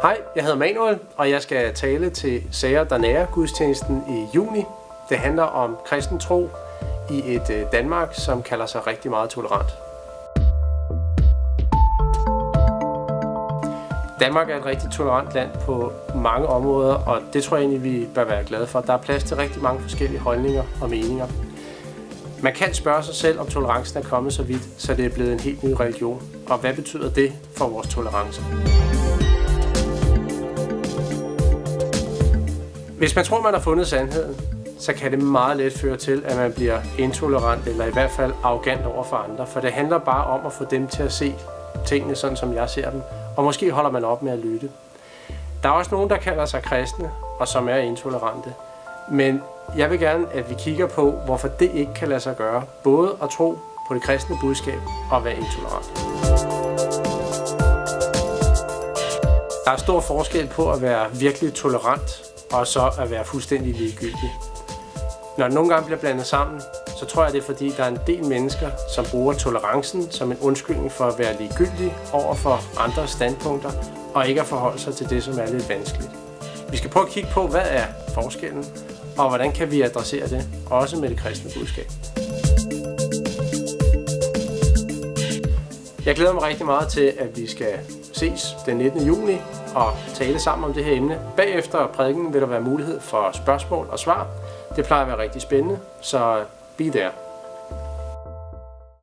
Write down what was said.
Hej, jeg hedder Manuel, og jeg skal tale til Sager der nærer gudstjenesten i juni. Det handler om kristen tro i et Danmark, som kalder sig rigtig meget tolerant. Danmark er et rigtig tolerant land på mange områder, og det tror jeg egentlig, vi bør være glade for. Der er plads til rigtig mange forskellige holdninger og meninger. Man kan spørge sig selv, om tolerancen er kommet så vidt, så det er blevet en helt ny religion. Og hvad betyder det for vores tolerance? Hvis man tror, man har fundet sandheden, så kan det meget let føre til, at man bliver intolerant eller i hvert fald arrogant over for andre. For det handler bare om at få dem til at se tingene sådan, som jeg ser dem. Og måske holder man op med at lytte. Der er også nogen, der kalder sig kristne og som er intolerante. Men jeg vil gerne, at vi kigger på, hvorfor det ikke kan lade sig gøre. Både at tro på det kristne budskab og være intolerant. Der er stor forskel på at være virkelig tolerant og så at være fuldstændig ligegyldig. Når det nogle gange bliver blandet sammen, så tror jeg, det er fordi, der er en del mennesker, som bruger tolerancen som en undskyldning for at være ligegyldig over for andres standpunkter, og ikke at forholde sig til det, som er lidt vanskeligt. Vi skal prøve at kigge på, hvad er forskellen, og hvordan kan vi adressere det, også med det kristne budskab. Jeg glæder mig rigtig meget til, at vi skal ses den 19. juni og tale sammen om det her emne. Bagefter prædiken vil der være mulighed for spørgsmål og svar. Det plejer at være rigtig spændende, så be there.